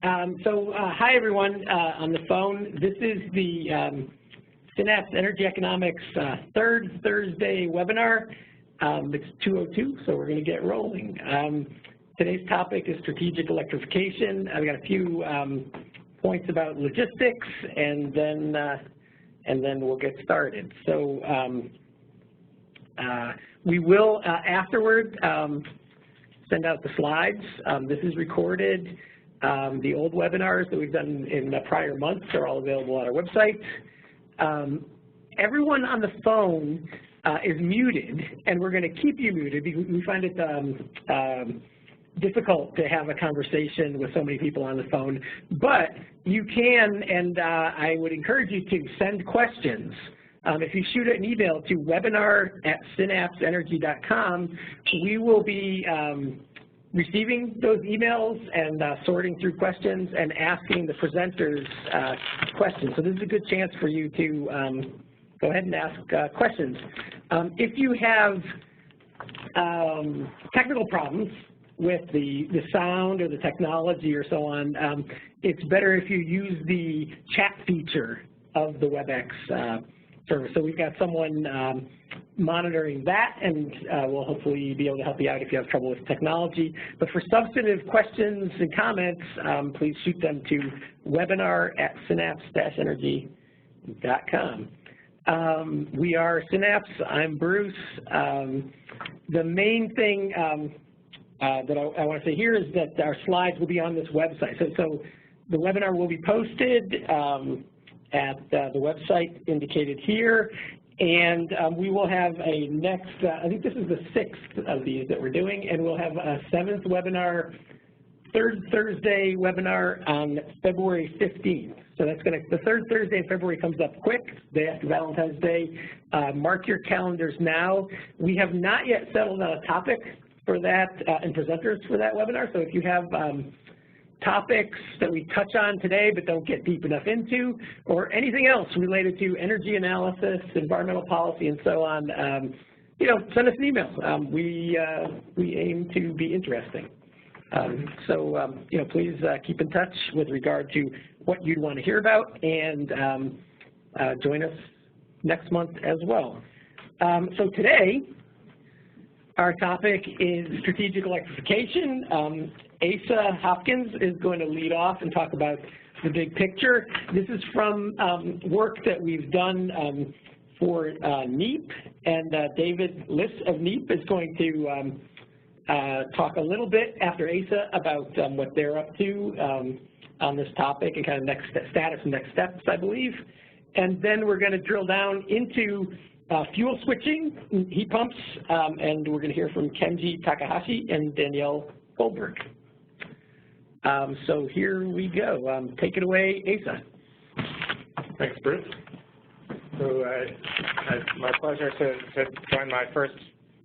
Hi everyone on the phone. This is the Synapse Energy Economics third Thursday webinar. It's 2:02, so we're going to get rolling. Today's topic is strategic electrification. I've got a few points about logistics, and then we'll get started. So we will afterward send out the slides. This is recorded. The old webinars that we've done in the prior months are all available on our website. Everyone on the phone is muted, and we're going to keep you muted because we find it difficult to have a conversation with so many people on the phone. But you can, and I would encourage you to send questions. If you shoot an email to webinar@synapseenergy.com, we will be receiving those emails and sorting through questions and asking the presenters questions. So this is a good chance for you to go ahead and ask questions. If you have technical problems with the sound or the technology or so on, it's better if you use the chat feature of the WebEx service. So we've got someone monitoring that, and we'll hopefully be able to help you out if you have trouble with technology. But for substantive questions and comments, please shoot them to webinar@synapse-energy.com. We are Synapse. I'm Bruce. The main thing that I want to say here is that our slides will be on this website. So the webinar will be posted at the website indicated here, and we will have a next, I think this is the 6th of these that we're doing, and we'll have a 7th webinar, third Thursday webinar on February 15th. So that's going to, the third Thursday in February comes up quick, day after Valentine's Day. Mark your calendars now. We have not yet settled on a topic for that and presenters for that webinar, so if you have topics that we touch on today but don't get deep enough into, or anything else related to energy analysis, environmental policy, and so on, send us an email. We aim to be interesting. Please keep in touch with regard to what you'd want to hear about, and join us next month as well. So today, our topic is strategic electrification. Asa Hopkins is going to lead off and talk about the big picture. This is from work that we've done for NEEP, and David Liss of NEEP is going to talk a little bit after Asa about what they're up to on this topic and kind of status and next steps, I believe. And then we're going to drill down into fuel switching, heat pumps, and we're going to hear from Kenji Takahashi and Danielle Goldberg. So here we go. Take it away, Asa. Thanks, Bruce. So it's my pleasure to join my first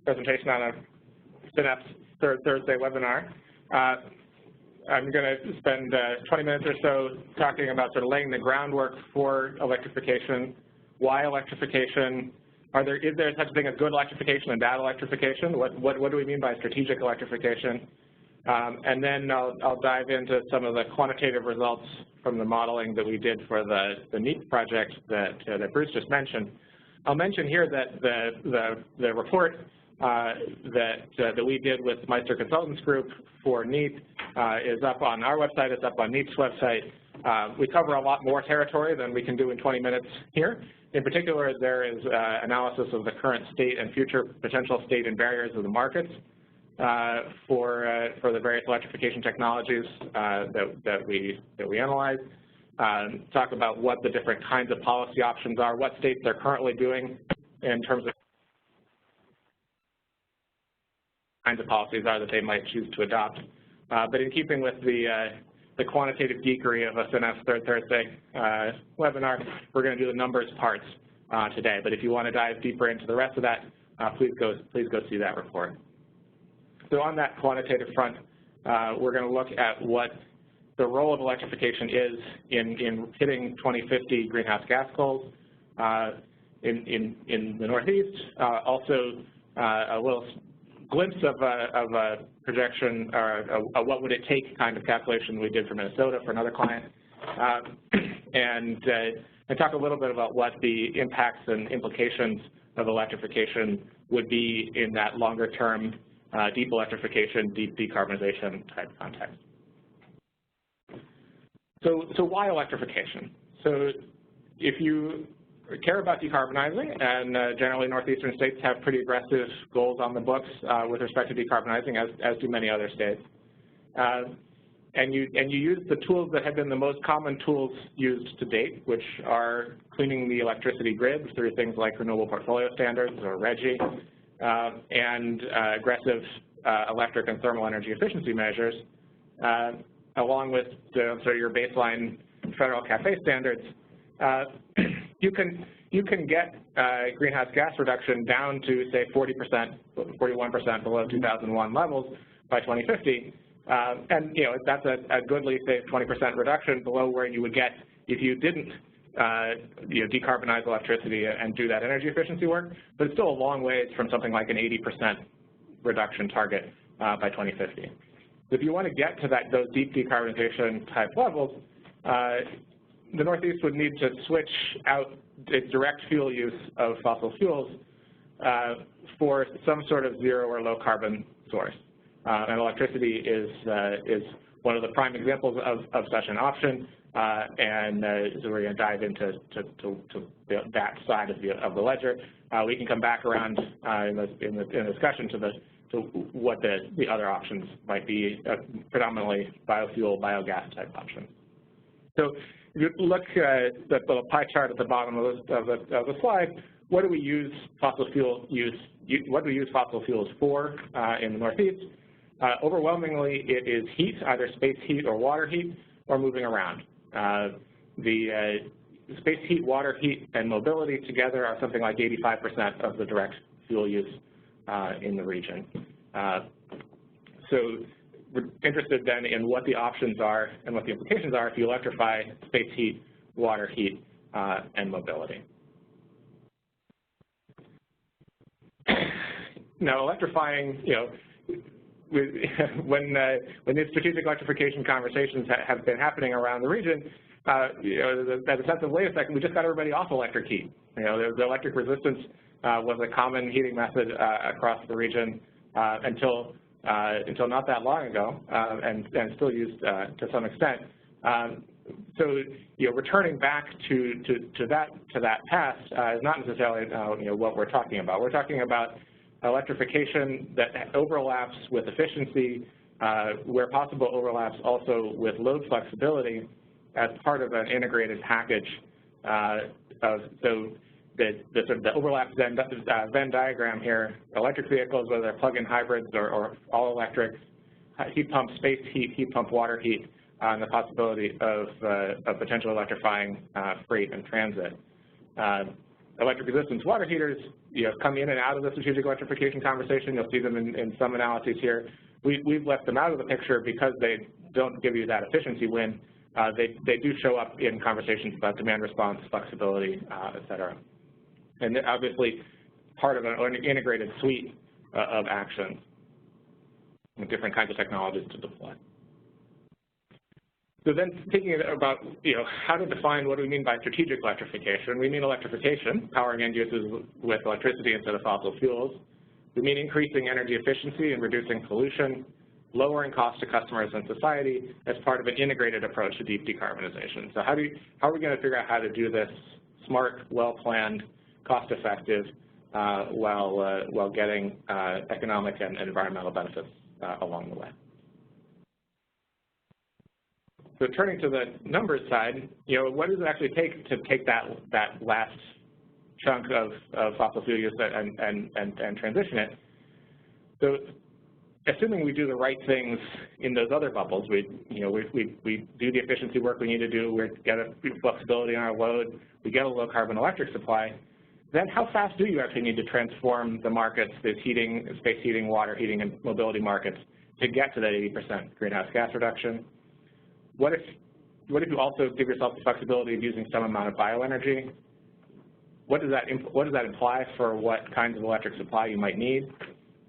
presentation on a Synapse third Thursday webinar. I'm going to spend 20 minutes or so talking about sort of laying the groundwork for electrification, why electrification, is there such a thing as good electrification and bad electrification? What do we mean by strategic electrification? And then I'll dive into some of the quantitative results from the modeling that we did for the NEEP project that Bruce just mentioned. I'll mention here that the report that we did with Meister Consultants Group for NEEP is up on our website. It's up on NEEP's website. We cover a lot more territory than we can do in 20 minutes here. In particular, there is analysis of the current state and future potential state and barriers of the markets for the various electrification technologies that we analyze. Talk about what the different kinds of policy options are, what states are currently doing in terms of kinds of policies are that they might choose to adopt. But in keeping with the quantitative geekery of a Synapse Third Thursday webinar, we're going to do the numbers parts today. But if you want to dive deeper into the rest of that, please go see that report. So on that quantitative front, we're going to look at what the role of electrification is in hitting 2050 greenhouse gas goals in the Northeast. Also, a little glimpse of a projection or a what would it take kind of calculation we did for Minnesota for another client, and talk a little bit about what the impacts and implications of electrification would be in that longer term deep electrification, deep decarbonization type context. So why electrification? So if you care about decarbonizing, and generally northeastern states have pretty aggressive goals on the books with respect to decarbonizing, as do many other states. And you use the tools that have been the most common tools used to date, which are cleaning the electricity grid through things like renewable portfolio standards or RGGI, and aggressive electric and thermal energy efficiency measures, along with sort of your baseline federal CAFE standards. You can get greenhouse gas reduction down to, say, 40%, 41% below 2001 levels by 2050. And, you know, that's a goodly, say, 20% reduction below where you would get if you didn't, you know, decarbonize electricity and do that energy efficiency work. But it's still a long ways from something like an 80% reduction target by 2050. If you want to get to those deep decarbonization type levels, the Northeast would need to switch out its direct fuel use of fossil fuels for some sort of zero or low carbon source. And electricity is one of the prime examples of such an option, and so we're going to dive into that side of the ledger. We can come back around in the discussion to what the other options might be, predominantly biofuel, biogas type options. So if you look at the little pie chart at the bottom of the slide, what do we use fossil fuels for in the Northeast? Overwhelmingly, it is heat, either space heat or water heat, or moving around. The space heat, water heat, and mobility together are something like 85% of the direct fuel use in the region. So we're interested then in what the options are and what the implications are if you electrify space heat, water heat, and mobility. Now, electrifying, you know, when these strategic electrification conversations have been happening around the region, you know, there's a sense of, wait a second, we just got everybody off electric heat. You know, the electric resistance was a common heating method across the region until not that long ago, and still used to some extent. So, you know, returning back to that past is not necessarily you know, what we're talking about. We're talking about electrification that overlaps with efficiency, where possible overlaps also with load flexibility as part of an integrated package. So the overlap Venn diagram here, electric vehicles, whether they're plug-in hybrids or all electric, heat pump space heat, heat pump water heat, and the possibility of potentially electrifying freight and transit. Electric resistance water heaters, you know, come in and out of the strategic electrification conversation. You'll see them in some analyses here. We've left them out of the picture because they don't give you that efficiency win. They do show up in conversations about demand response, flexibility, et cetera. And they're obviously part of an integrated suite of actions with different kinds of technologies to deploy. So then thinking about, you know, how to define what do we mean by strategic electrification. We mean electrification, powering end uses with electricity instead of fossil fuels. We mean increasing energy efficiency and reducing pollution, lowering costs to customers and society as part of an integrated approach to deep decarbonization. So how are we going to figure out how to do this smart, well-planned, cost-effective, while getting economic and environmental benefits along the way? So turning to the numbers side, you know, what does it actually take to take that last chunk of fossil fuel use and transition it? So assuming we do the right things in those other bubbles, we do the efficiency work we need to do, we get a flexibility on our load, we get a low carbon electric supply, then how fast do you actually need to transform the markets, this heating, space heating, water heating, and mobility markets to get to that 80% greenhouse gas reduction? What if you also give yourself the flexibility of using some amount of bioenergy? What does that imply for what kinds of electric supply you might need?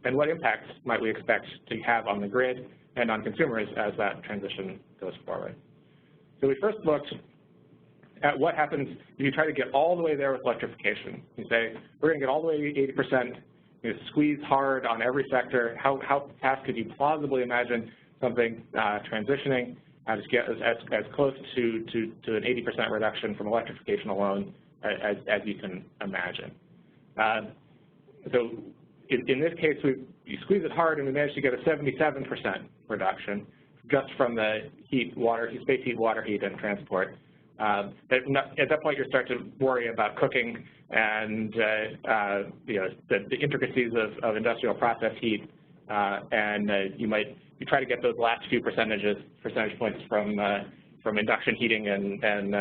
and what impacts might we expect to have on the grid and on consumers as that transition goes forward. So we first looked at what happens if you try to get all the way there with electrification. You say, we're going to get all the way to 80%, you squeeze hard on every sector. How fast could you plausibly imagine something transitioning to get as close to an 80% reduction from electrification alone as you can imagine? So in this case, you squeeze it hard, and we managed to get a 77% reduction just from the space heat, water heat, and transport. At that point, you start to worry about cooking and the intricacies of industrial process heat, and you try to get those last few percentage points from induction heating and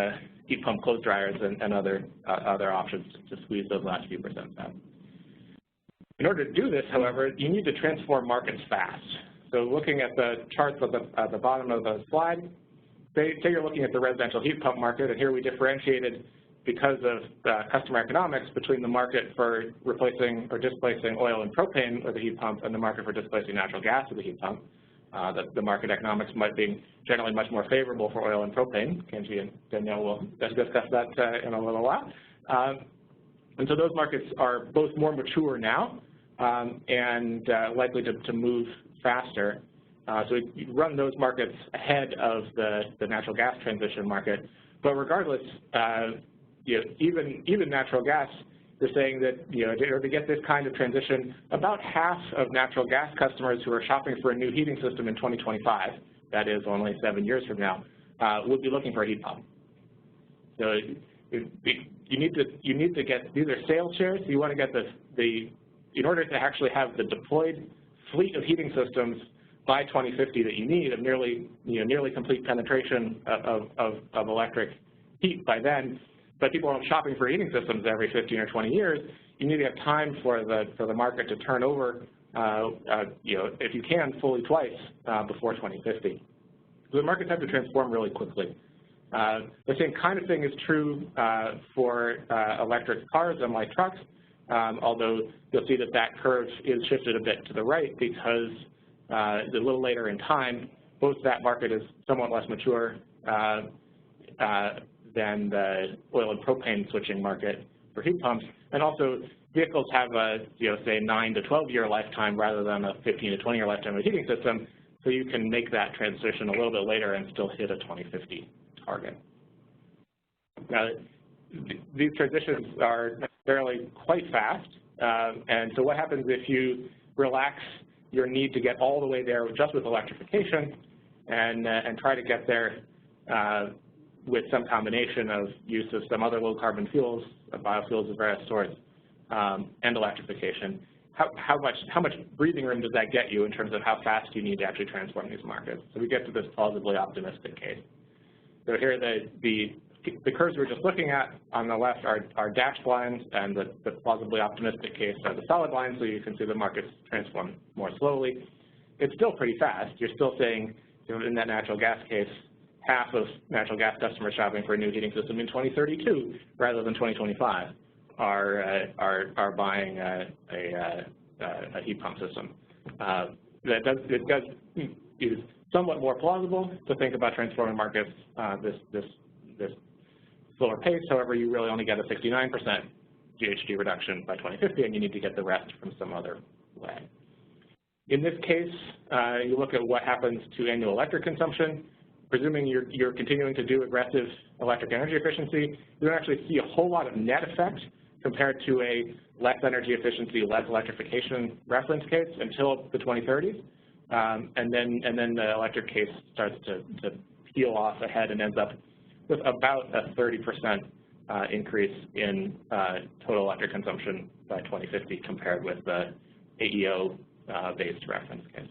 heat pump clothes dryers and other options to squeeze those last few percent out. In order to do this, however, you need to transform markets fast. So looking at the charts at the bottom of the slide, say you're looking at the residential heat pump market, and here we differentiated because of the customer economics between the market for replacing or displacing oil and propane with a heat pump and the market for displacing natural gas with a heat pump. The market economics might be generally much more favorable for oil and propane. Kenji and Danielle will discuss that in a little while. And so those markets are both more mature now and likely to move faster. So we run those markets ahead of the natural gas transition market. But regardless, even natural gas, they're saying that to get this kind of transition, about half of natural gas customers who are shopping for a new heating system in 2025, that is only 7 years from now, will be looking for a heat pump. So you need to get, these are sales shares. You want to get in order to actually have the deployed fleet of heating systems by 2050 that you need of nearly complete penetration of electric heat by then. But people aren't shopping for heating systems every 15 or 20 years. You need to have time for the market to turn over, if you can, fully twice before 2050. So the markets have to transform really quickly. The same kind of thing is true for electric cars and light trucks, although you'll see that curve is shifted a bit to the right because a little later in time, both that market is somewhat less mature than the oil and propane switching market for heat pumps, and also vehicles have a say 9 to 12-year lifetime rather than a 15 to 20-year lifetime of a heating system, so you can make that transition a little bit later and still hit a 2050 target. Now, these transitions are necessarily quite fast, and so what happens if you relax your need to get all the way there just with electrification and try to get there with some combination of use of some other low-carbon fuels, biofuels of various sorts, and electrification? How much breathing room does that get you in terms of how fast you need to actually transform these markets? So we get to this plausibly optimistic case. So here the curves we're just looking at on the left are dashed lines, and the plausibly optimistic case are the solid lines, so you can see the markets transform more slowly. It's still pretty fast. You're still saying, in that natural gas case, half of natural gas customers shopping for a new heating system in 2032 rather than 2025 are buying a heat pump system. It is somewhat more plausible to think about transforming markets this slower pace. However, you really only get a 69% GHG reduction by 2050, and you need to get the rest from some other way. In this case, you look at what happens to annual electric consumption. Presuming you're continuing to do aggressive electric energy efficiency, you don't actually see a whole lot of net effect compared to a less energy efficiency, less electrification reference case until the 2030s, and then the electric case starts to peel off ahead and ends up with about a 30% increase in total electric consumption by 2050 compared with the AEO-based reference case.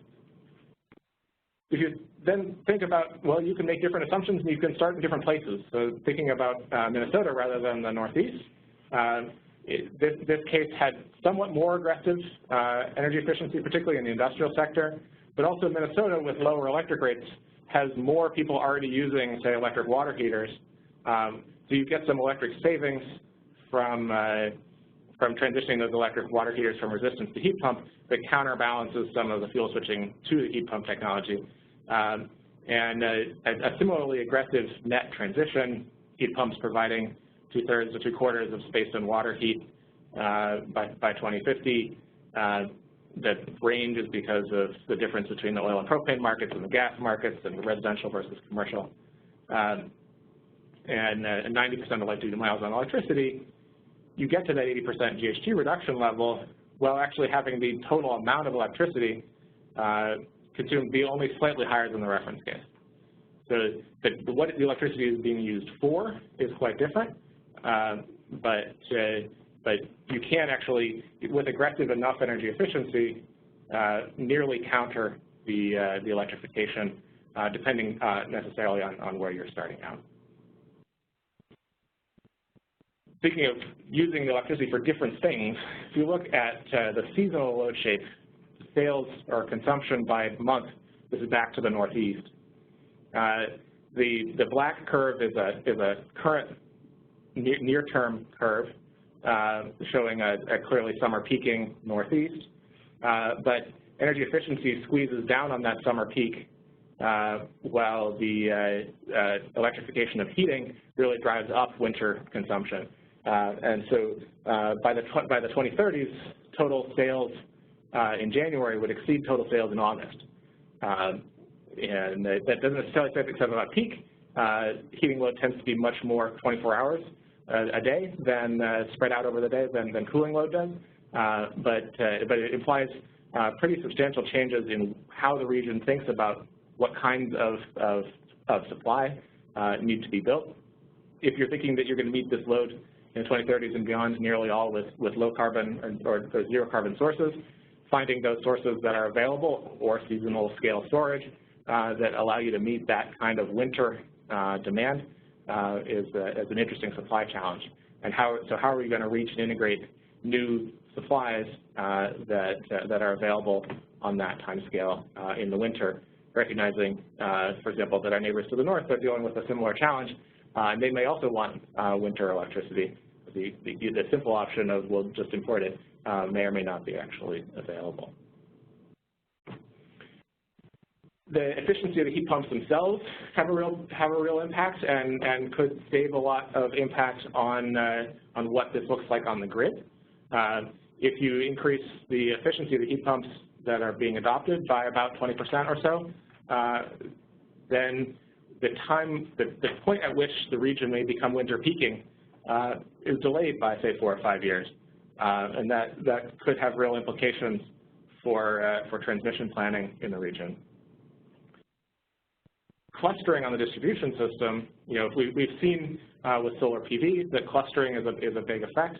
If you then think about, well, you can make different assumptions and you can start in different places. So thinking about Minnesota rather than the Northeast, this case had somewhat more aggressive energy efficiency, particularly in the industrial sector, but also Minnesota with lower electric rates has more people already using, say, electric water heaters. So you get some electric savings from from transitioning those electric water heaters from resistance to heat pump that counterbalances some of the fuel switching to the heat pump technology. And a similarly aggressive net transition, heat pumps providing 2/3 to 3/4 of space and water heat by 2050. The range is because of the difference between the oil and propane markets and the gas markets and the residential versus commercial. And 90% of light-duty miles on electricity, you get to that 80% GHG reduction level while actually having the total amount of electricity consumed be only slightly higher than the reference case. So what the electricity is being used for is quite different, but you can actually, with aggressive enough energy efficiency, nearly counter the electrification, depending necessarily on where you're starting out. Speaking of using the electricity for different things, if you look at the seasonal load shape, sales or consumption by month, this is back to the Northeast. The black curve is a current near-term curve showing a clearly summer peaking Northeast, but energy efficiency squeezes down on that summer peak while the electrification of heating really drives up winter consumption. And so by the 2030s, total sales in January would exceed total sales in August. And that doesn't necessarily say something about peak. Heating load tends to be much more 24 hours a day than spread out over the day than cooling load does. But it implies pretty substantial changes in how the region thinks about what kinds of supply need to be built. If you're thinking that you're going to meet this load in the 2030s and beyond nearly all with low carbon or zero carbon sources, finding those sources that are available or seasonal scale storage that allow you to meet that kind of winter demand is an interesting supply challenge. And how are we going to reach and integrate new supplies that are available on that time scale in the winter, recognizing, for example, that our neighbors to the north are dealing with a similar challenge, and they may also want winter electricity. The simple option of we'll just import it may or may not be actually available. The efficiency of the heat pumps themselves have a real impact and could save a lot of impact on what this looks like on the grid. If you increase the efficiency of the heat pumps that are being adopted by about 20% or so, then the point at which the region may become winter peaking is delayed by, say, 4 or 5 years, and that could have real implications for transmission planning in the region. Clustering on the distribution system, we've seen with solar PV that clustering is a big effect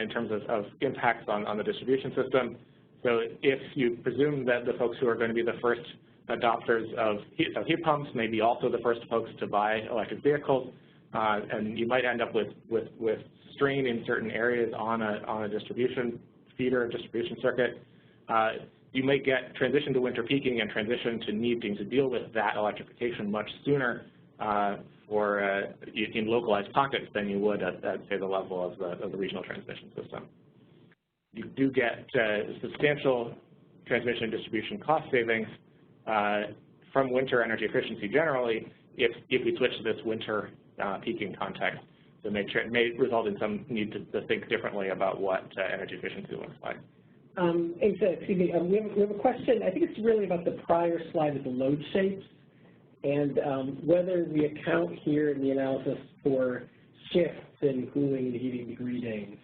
in terms of impacts on the distribution system. So if you presume that the folks who are going to be the first adopters of heat pumps may be also the first folks to buy electric vehicles, and you might end up with strain in certain areas on a distribution feeder, distribution circuit. You may get transition to winter peaking and transition to needing to deal with that electrification much sooner in localized pockets than you would at say, the level of the regional transmission system. You do get substantial transmission and distribution cost savings from winter energy efficiency generally if we switch to this winter peaking context. So it may result in some need to think differently about what energy efficiency looks like. Asa, excuse me, we have a question. I think it's really about the prior slide with the load shapes and whether we account here in the analysis for shifts in cooling and heating degree days.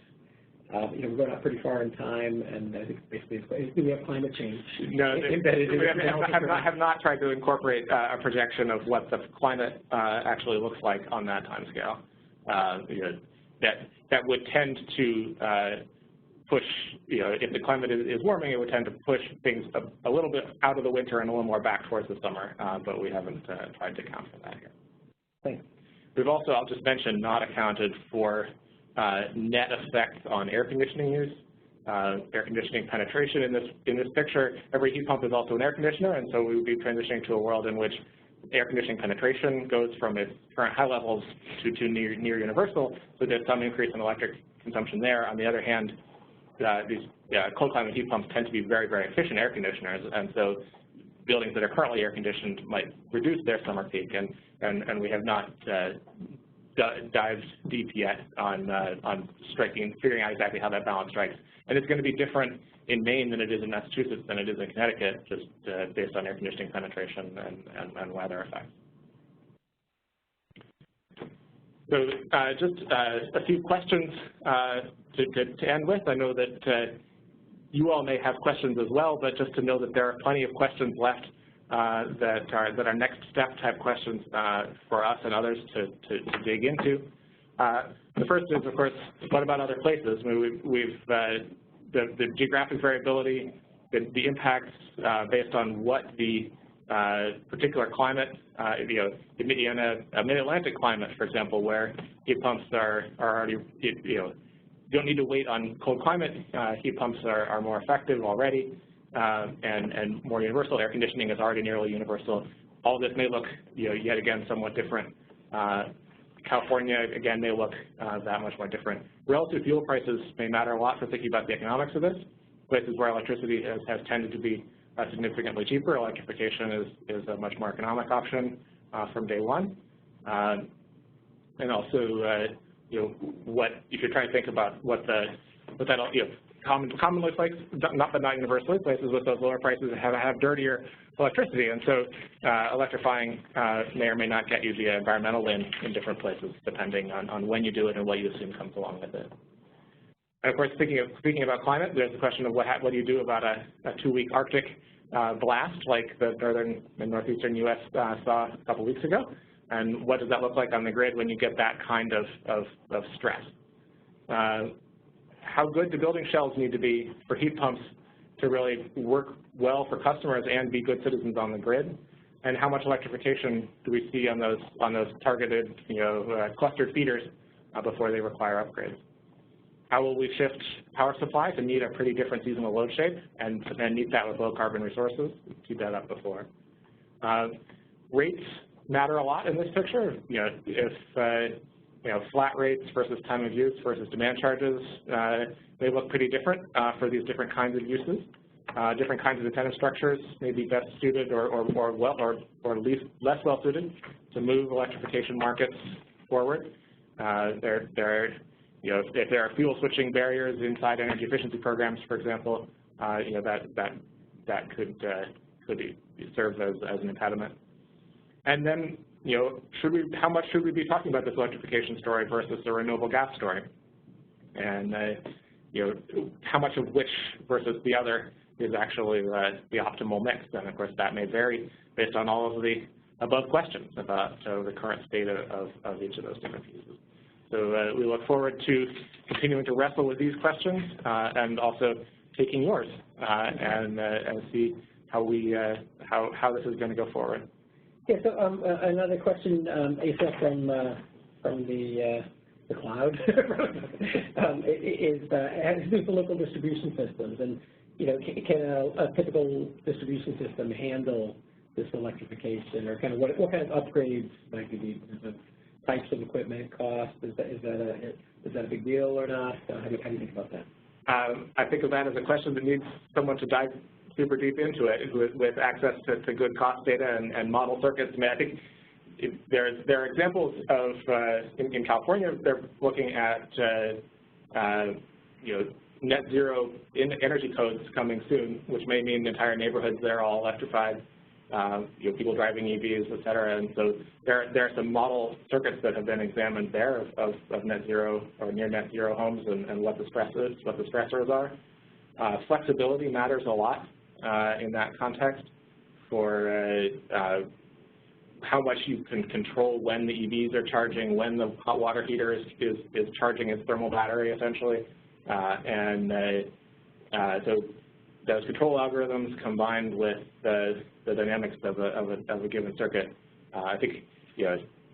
We're going out pretty far in time, and I think basically we have climate change embedded in it. have not tried to incorporate a projection of what the climate actually looks like on that time scale. That would tend to push, if the climate is warming, it would tend to push things a little bit out of the winter and a little more back towards the summer, but we haven't tried to account for that here. Thanks. We've also, I'll just mention, not accounted for net effects on air conditioning use. Air conditioning penetration in this picture, every heat pump is also an air conditioner, and so we would be transitioning to a world in which air conditioning penetration goes from its current high levels to near universal, so there's some increase in electric consumption there. On the other hand, these cold climate heat pumps tend to be very, very efficient air conditioners, and so buildings that are currently air conditioned might reduce their summer peak, and we have not dived deep yet on figuring out exactly how that balance strikes. And it's going to be different in Maine than it is in Massachusetts than it is in Connecticut, just based on air conditioning penetration and weather effects. So just a few questions to end with. I know that you all may have questions as well, but just to know that there are plenty of questions left that are next step type questions for us and others to dig into. The first is, of course, what about other places? I mean, the geographic variability, the impacts based on what the particular climate, in a mid-Atlantic climate, for example, where heat pumps are already, you don't need to wait on cold climate. Heat pumps are more effective already, and more universal. Air conditioning is already nearly universal. All this may look, yet again, somewhat different. California, again, may look that much more different. Relative fuel prices may matter a lot for thinking about the economics of this. Places where electricity has tended to be significantly cheaper, electrification is a much more economic option from day one. And also, if you're trying to think about what that commonly places, not universally, places with those lower prices have dirtier electricity, and so electrifying may or may not get you the environmental win in different places, depending on when you do it and what you assume comes along with it. And of course, speaking about climate, there's the question of what do you do about a 2-week Arctic blast like the northern and northeastern U.S. saw a couple weeks ago, and what does that look like on the grid when you get that kind of stress? How good do building shells need to be for heat pumps to really work well for customers and be good citizens on the grid? And how much electrification do we see on those targeted, clustered feeders before they require upgrades? How will we shift power supply to meet a pretty different seasonal load shape and meet that with low carbon resources? We've teed that up before. Rates matter a lot in this picture. If flat rates versus time of use versus demand charges, they look pretty different for these different kinds of uses. Different kinds of incentive structures may be best suited or less well suited to move electrification markets forward. If there are fuel switching barriers inside energy efficiency programs, for example, that could serve as an impediment. And then, how much should we be talking about this electrification story versus the renewable gas story? And how much of which versus the other is actually the optimal mix? And of course, that may vary based on all of the above questions about the current state of each of those different pieces. So we look forward to continuing to wrestle with these questions and also taking yours and see how this is going to go forward. Yeah. So another question, Asa, from the cloud is has to do with the local distribution systems, and can a typical distribution system handle this electrification, or kind of what kind of upgrades might be needed? Types of equipment, cost, is that a big deal or not? How do you think about that? I think of that as a question that needs someone to dive super deep into it with access to good cost data and model circuits. I mean, I think there are examples of in California, they're looking at net zero energy codes coming soon, which may mean entire neighborhoods they're all electrified. People driving EVs, et cetera, and so there are some model circuits that have been examined there of net zero or near net zero homes and what the stressors are. Flexibility matters a lot in that context for how much you can control when the EVs are charging, when the hot water heater is charging its thermal battery, essentially, so those control algorithms combined with the dynamics of a given circuit, I think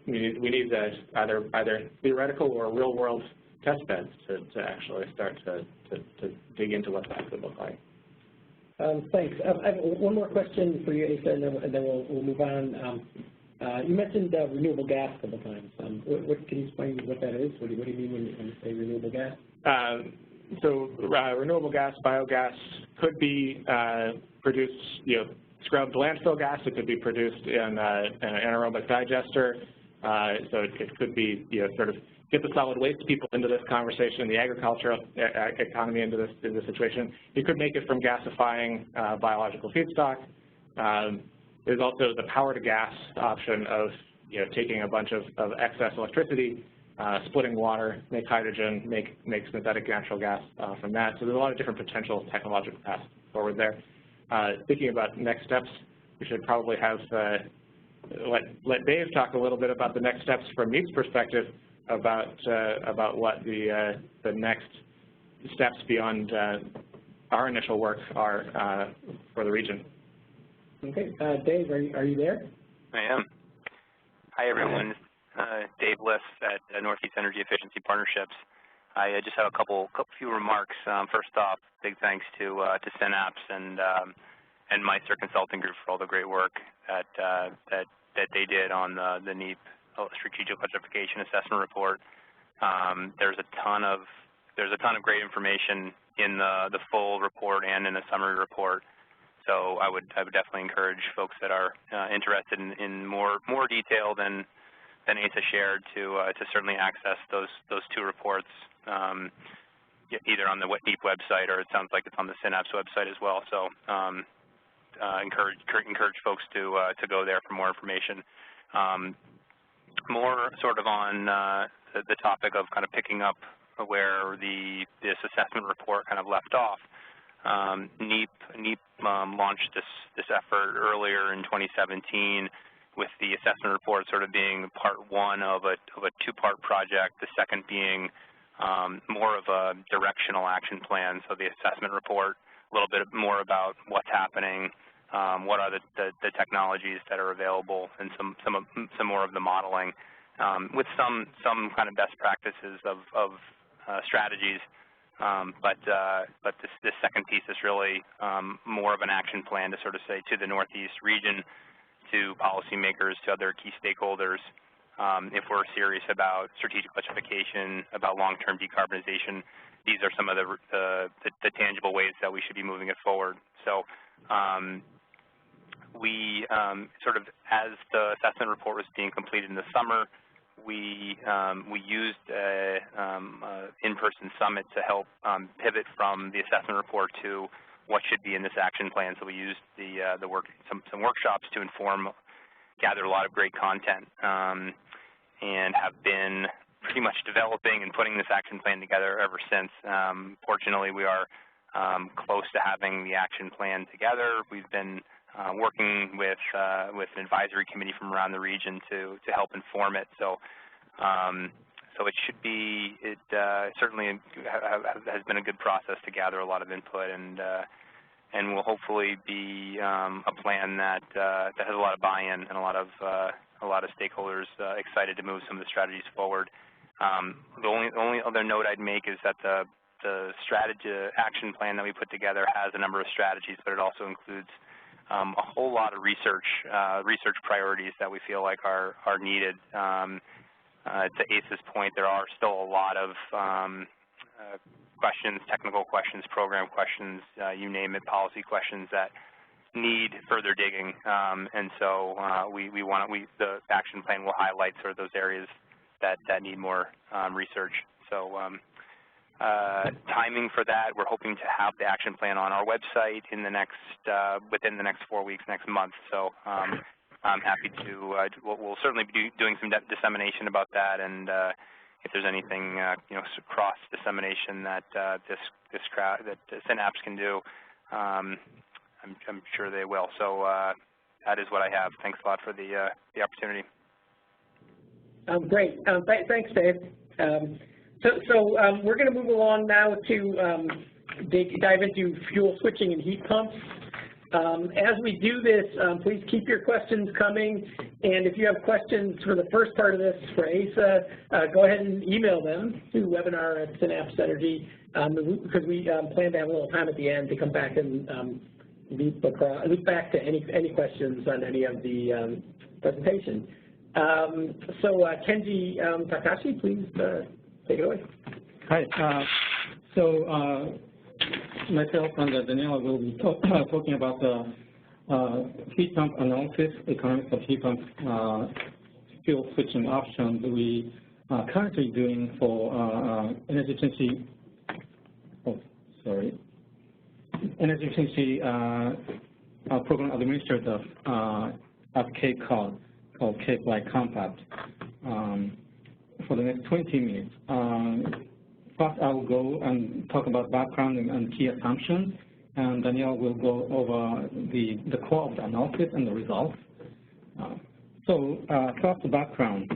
we need either theoretical or real world test beds to actually start to dig into what that could look like. Thanks. I have one more question for you, Asa, and then we'll move on. You mentioned renewable gas a couple times. What can you explain what that is? What do you mean when you say renewable gas? Renewable gas, biogas could be produced, scrubbed landfill gas. It could be produced in an anaerobic digester. So it could be, sort of get the solid waste people into this conversation, the agricultural economy into this situation. You could make it from gasifying biological feedstock. There's also the power to gas option of, taking a bunch of excess electricity, splitting water, make hydrogen, make synthetic natural gas from that. So there's a lot of different potential technological paths forward there. Thinking about next steps, we should probably have let Dave talk a little bit about the next steps from Meep's perspective about what the next steps beyond our initial work are for the region. Okay, Dave, are you there? I am. Hi, everyone. Dave Liss at Northeast Energy Efficiency Partnerships. I just have a few remarks. First off, big thanks to Synapse and Meister Consulting Group for all the great work that they did on the NEEP Strategic Electrification Assessment Report. There's a ton of great information in the full report and in the summary report. So I would definitely encourage folks that are interested in more detail than Asa shared to certainly access those two reports, either on the NEEP website or it sounds like it's on the Synapse website as well. So encourage folks to go there for more information. More sort of on the topic of kind of picking up where this assessment report kind of left off. NEEP launched this effort earlier in 2017 with the assessment report sort of being part one of a two-part project, the second being more of a directional action plan. So the assessment report, a little bit more about what's happening, what are the technologies that are available, and some more of the modeling, with some kind of best practices of strategies. But this second piece is really more of an action plan to sort of say to the Northeast region, to policymakers, to other key stakeholders, if we're serious about strategic electrification, about long-term decarbonization, these are some of the tangible ways that we should be moving it forward. So we sort of, as the assessment report was being completed in the summer, we used an in-person summit to help pivot from the assessment report to what should be in this action plan. So we used some workshops to gather a lot of great content, and have been pretty much developing and putting this action plan together ever since. Fortunately, we are close to having the action plan together. We've been working with an advisory committee from around the region to help inform it. So so it should be, it certainly has been a good process to gather a lot of input, and will hopefully be a plan that has a lot of buy-in and a lot of stakeholders excited to move some of the strategies forward. The only other note I'd make is that the strategy action plan that we put together has a number of strategies, but it also includes a whole lot of research priorities that we feel like are needed. To Asa's point, there are still a lot of questions, technical questions, program questions, you name it, policy questions that need further digging, and so the action plan will highlight sort of those areas that need more research. So timing for that, we're hoping to have the action plan on our website in the within the next 4 weeks, next month. So I'm happy to. We'll certainly be doing some dissemination about that, and if there's anything cross dissemination that that Synapse can do, I'm sure they will. So that is what I have. Thanks a lot for the opportunity. Great. Thanks, Dave. So we're going to move along now to dive into fuel switching and heat pumps. As we do this, please keep your questions coming, and if you have questions for the first part of this for Asa, go ahead and email them to webinar@synapse.energy, because we plan to have a little time at the end to come back and loop back to any questions on any of the presentation. So Kenji Takahashi, please take it away. Hi. Myself and Danielle will be talking about the heat pump analysis, economics of heat pump fuel switching options we are currently doing for energy efficiency. Energy efficiency program administrator at Cape Cod, called Cape Light Compact, for the next 20 minutes. First, I will go and talk about background and key assumptions, and Danielle will go over the core of the analysis and the results. First, the background.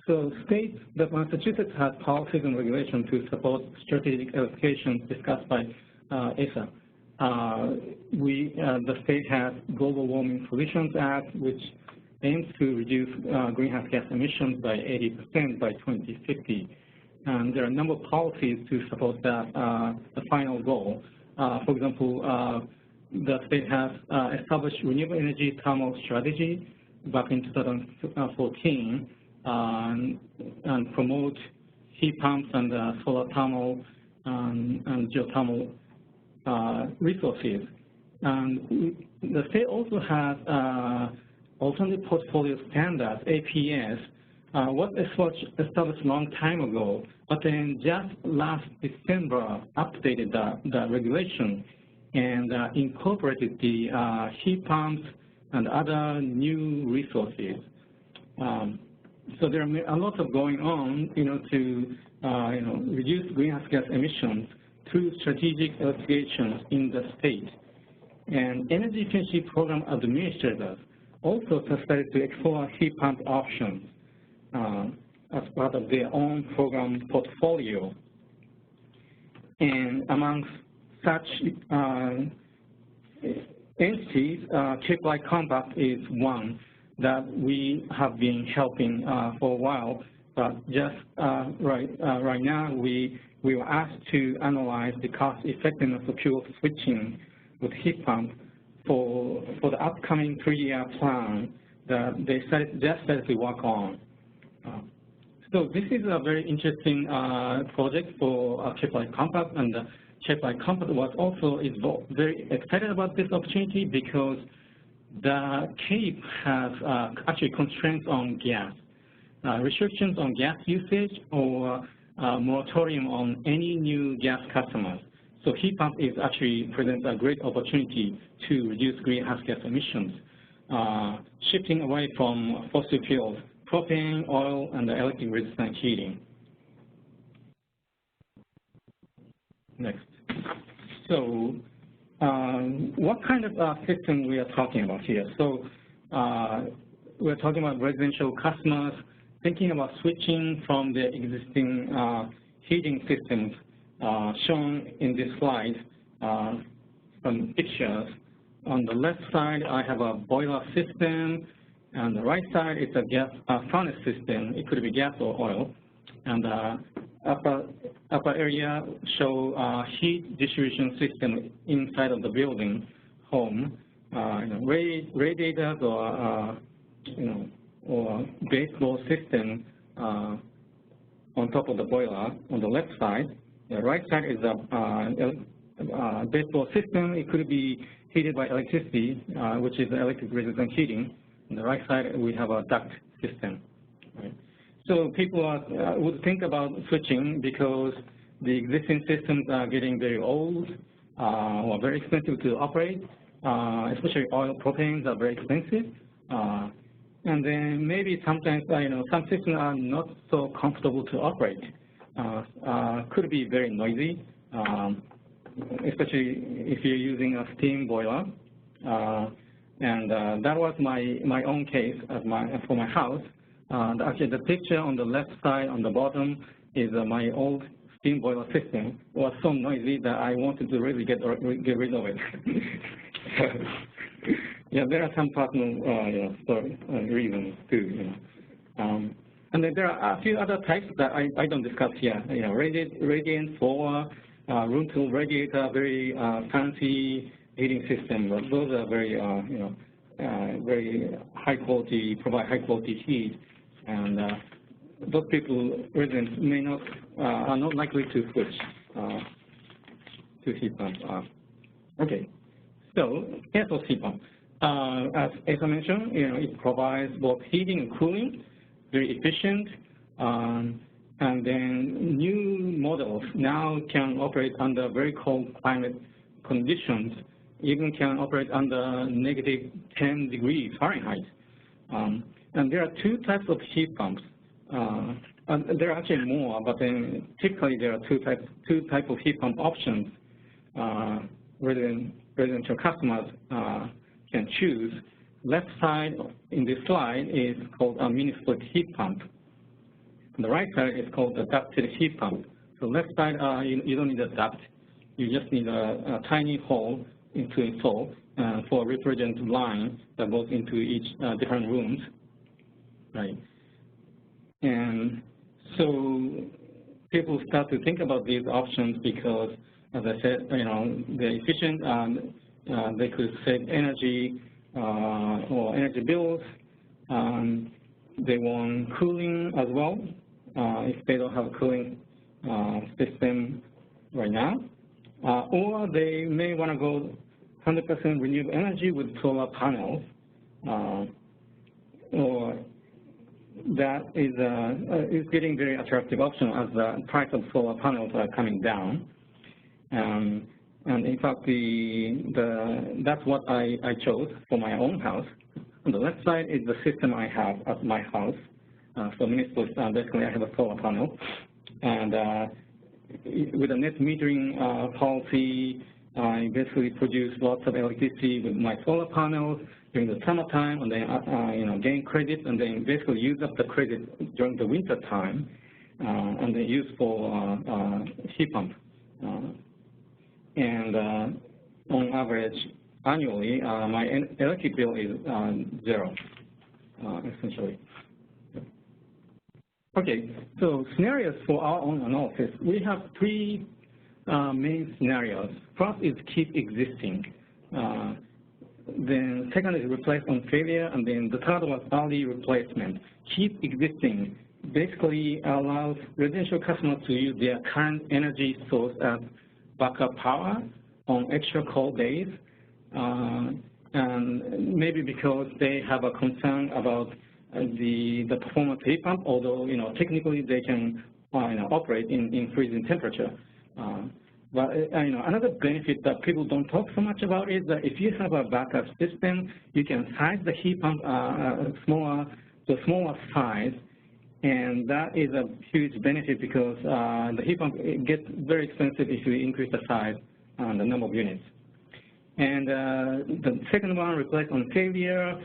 So states that Massachusetts has policies and regulations to support strategic electrification discussed by Asa. The state has Global Warming Solutions Act, which aims to reduce greenhouse gas emissions by 80% by 2050. And there are a number of policies to support that, the final goal. For example, the state has established renewable energy thermal strategy back in 2014 and promote heat pumps and solar thermal and geothermal resources. And the state also has Alternative Portfolio Standards, APS, was established a long time ago, but then just last December updated the regulation and incorporated the heat pumps and other new resources. So there are a lot of going on, to reduce greenhouse gas emissions through strategic electrification in the state. And energy efficiency program administrators also decided to explore heat pump options as part of their own program portfolio. And amongst such entities, Cape Light Compact is one that we have been helping for a while, but just right now we were asked to analyze the cost effectiveness of fuel switching with heat pump for the upcoming 3-year plan that they just started to work on. So this is a very interesting project for Cape Light Compact, and Cape Light Compact is very excited about this opportunity because the Cape has actually constraints on gas, restrictions on gas usage, or moratorium on any new gas customers. So heat pump presents a great opportunity to reduce greenhouse gas emissions, shifting away from fossil fuels, propane, oil, and electric resistant heating. Next. So what kind of system we are talking about here? So we're talking about residential customers thinking about switching from their existing heating systems shown in this slide from pictures. On the left side, I have a boiler system, and the right side is a gas furnace system. It could be gas or oil. And upper area show heat distribution system inside of the building, home, radiators or baseboard system on top of the boiler on the left side. The right side is a baseboard system. It could be heated by electricity, which is electric resistant heating. On the right side, we have a duct system. Right? So people would think about switching because the existing systems are getting very old or very expensive to operate, especially oil propanes are very expensive. And then maybe sometimes, some systems are not so comfortable to operate. Could be very noisy, especially if you're using a steam boiler. And that was my own case for my house. Actually, the picture on the left side on the bottom is my old steam boiler system. It was so noisy that I wanted to really get rid of it. Yeah, there are some personal reasons too. And then there are a few other types that I don't discuss here. Radiant, solar, room-cooled radiator, very fancy heating system. Those are very very high quality, provide high quality heat, and those people, residents, are not likely to switch to heat pump. Okay, so air source heat pump. As Asa mentioned, it provides both heating and cooling, very efficient, and then new models now can operate under very cold climate conditions, even can operate under negative 10 degrees Fahrenheit. And there are two types of heat pumps. And there are actually more, but then typically there are two types of heat pump options residential customers can choose. Left side in this slide is called a mini split heat pump. On the right side is called a ducted heat pump. So left side, you don't need a duct. You just need a tiny hole to install for a refrigerant line that goes into each different rooms, right? And so people start to think about these options because, as I said, they're efficient. They could save energy or energy bills. They want cooling as well if they don't have a cooling system right now. Or they may want to go 100% renewable energy with solar panels. Or that is getting very attractive option as the price of solar panels are coming down. And in fact, that's what I chose for my own house. On the left side is the system I have at my house. So basically I have a solar panel. And with a net metering policy, I basically produce lots of electricity with my solar panels during the summertime, and then gain credit, and then basically use up the credit during the winter time, and then use for heat pump. And on average, annually, my electric bill is zero, essentially. Okay, so scenarios for our own analysis. We have three main scenarios. First is keep existing. Then second is replace on failure, and then the third was early replacement. Keep existing basically allows residential customers to use their current energy source as backup power on extra cold days, and maybe because they have a concern about the performance of heat pump, although technically they can operate in freezing temperature. But another benefit that people don't talk so much about is that if you have a backup system, you can size the heat pump smaller size, and that is a huge benefit because the heat pump gets very expensive if you increase the size and the number of units. And the second one, replace on failure,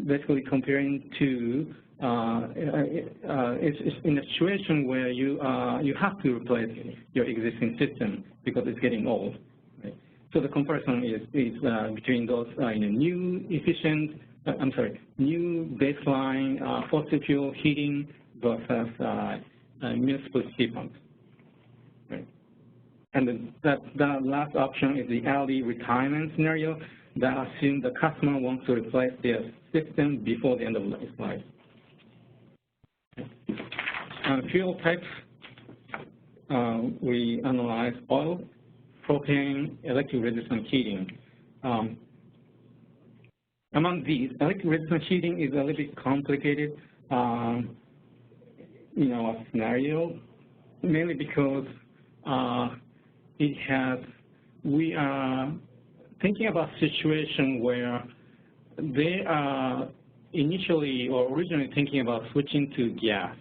basically comparing to it's in a situation where you have to replace your existing system because it's getting old. Right? So the comparison is between those new baseline fossil fuel heating versus municipal heat pumps. Right? And that last option is the early retirement scenario that assumes the customer wants to replace their system before the end of its life. Fuel types, we analyze oil, propane, electric resistant heating. Among these, electric resistant heating is a little bit complicated, a scenario, mainly because we are thinking about a situation where they are initially or originally thinking about switching to gas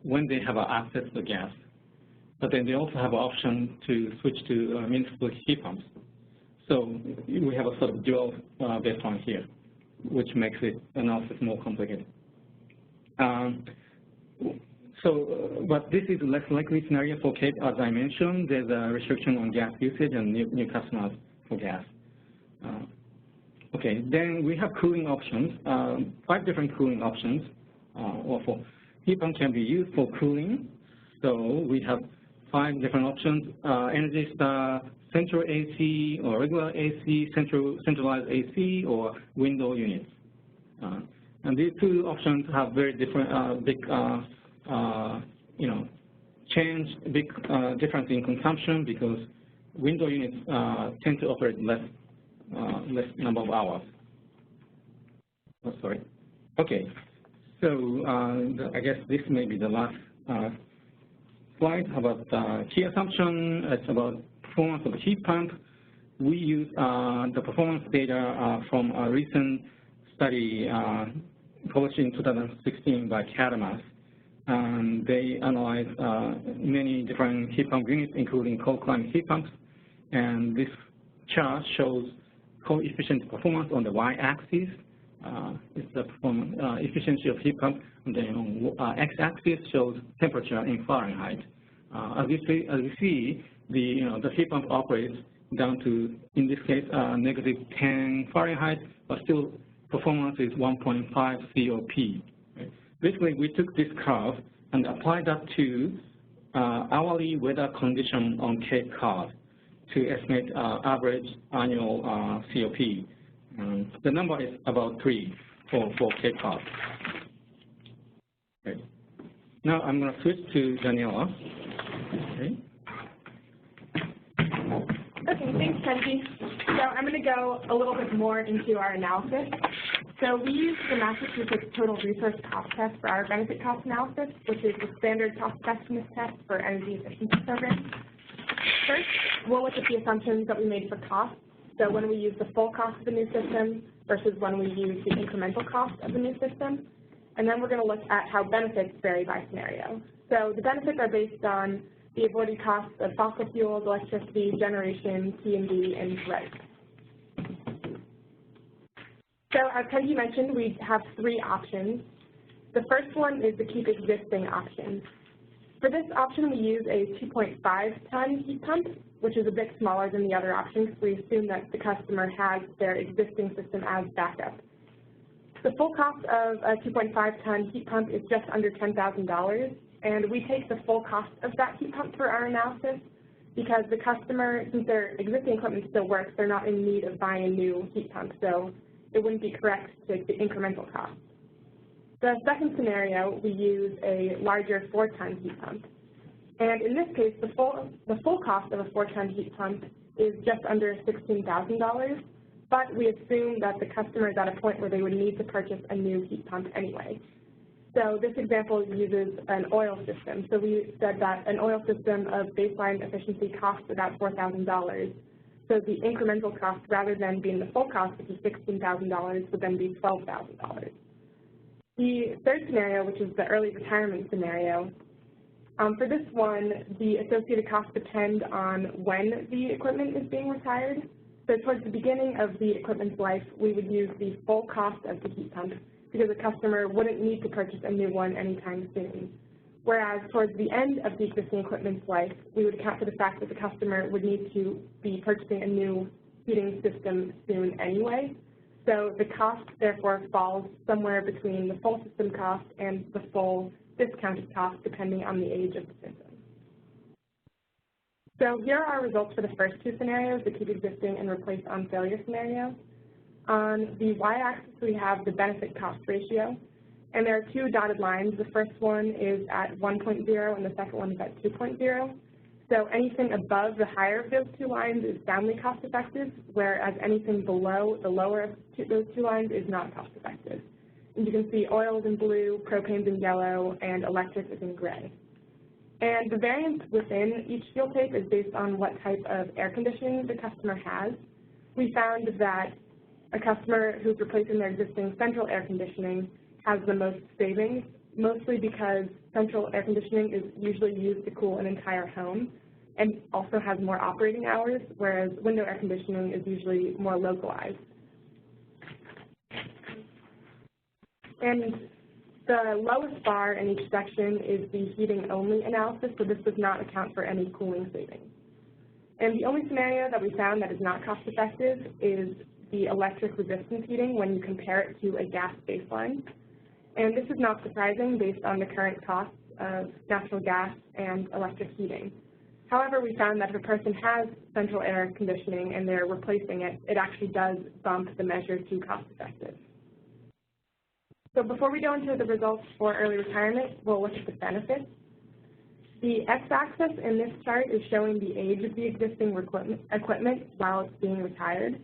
when they have access to gas. But then they also have an option to switch to municipal heat pumps. So we have a sort of dual baseline here, which makes it analysis more complicated. But this is a less likely scenario for Cape, as I mentioned. There's a restriction on gas usage and new customers for gas. Okay, then we have cooling options, 5 different cooling options. For heat pump can be used for cooling. So we have 5 different options. Energy Star central AC or regular AC, centralized AC, or window units. And these two options have very different, big difference in consumption because window units tend to operate less number of hours. Oh, sorry. Okay. So I guess this may be the last slide about key assumption. It's about performance of the heat pump. We use the performance data from a recent study published in 2016 by Synapse. They analyzed many different heat pump units, including cold climate heat pumps. And this chart shows coefficient performance on the y-axis. It's the performance efficiency of heat pump. And then on x-axis shows temperature in Fahrenheit. As you see, the heat pump operates down to, in this case, -10 Fahrenheit, but still performance is 1.5 COP. Right? Basically, we took this curve and applied that to hourly weather condition on Cape Cod to estimate average annual COP. The number is about 3 for Cape Cod. Okay. Now I'm going to switch to Daniela. Okay. Okay, thanks, Kenji. So I'm going to go a little bit more into our analysis. So we use the Massachusetts Total Resource Cost Test for our benefit cost analysis, which is the standard cost effectiveness test for energy efficiency programs. First, we'll look at the assumptions that we made for cost. So when we use the full cost of the new system versus when we use the incremental cost of the new system. And then we're going to look at how benefits vary by scenario. So the benefits are based on the avoided costs of fossil fuels, electricity, generation, T&D, and rent. So as Kenji mentioned, we have 3 options. The first one is the keep existing option. For this option, we use a 2.5-ton heat pump, which is a bit smaller than the other options. We assume that the customer has their existing system as backup. The full cost of a 2.5-ton heat pump is just under $10,000, and we take the full cost of that heat pump for our analysis because the customer, since their existing equipment still works, they're not in need of buying a new heat pump, so it wouldn't be correct to take the incremental cost. The second scenario, we use a larger 4-ton heat pump. And in this case, the full cost of a 4-ton heat pump is just under $16,000, but we assume that the customer is at a point where they would need to purchase a new heat pump anyway. So this example uses an oil system. So we said that an oil system of baseline efficiency costs about $4,000. So the incremental cost, rather than being the full cost, which is $16,000, would then be $12,000. The third scenario, which is the early retirement scenario, for this one, the associated costs depend on when the equipment is being retired. So towards the beginning of the equipment's life, we would use the full cost of the heat pump because the customer wouldn't need to purchase a new one anytime soon. Whereas towards the end of the existing equipment's life, we would account for the fact that the customer would need to be purchasing a new heating system soon anyway. So the cost, therefore, falls somewhere between the full system cost and the full discounted cost, depending on the age of the system. So here are our results for the first 2 scenarios, the keep existing and replace on failure scenario. On the y-axis, we have the benefit cost ratio, and there are 2 dotted lines. The first one is at 1.0, and the second one is at 2.0. So anything above the higher of those 2 lines is soundly cost-effective, whereas anything below the lower of those 2 lines is not cost-effective. And you can see oil is in blue, propane's in yellow, and electric is in gray. And the variance within each fuel type is based on what type of air conditioning the customer has. We found that a customer who's replacing their existing central air conditioning has the most savings, mostly because central air conditioning is usually used to cool an entire home and also has more operating hours, whereas window air conditioning is usually more localized. And the lowest bar in each section is the heating-only analysis, so this does not account for any cooling savings. And the only scenario that we found that is not cost-effective is the electric resistance heating when you compare it to a gas baseline. And this is not surprising based on the current costs of natural gas and electric heating. However, we found that if a person has central air conditioning and they're replacing it, it actually does bump the measure to cost effective. So before we go into the results for early retirement, we'll look at the benefits. The x-axis in this chart is showing the age of the existing equipment while it's being retired,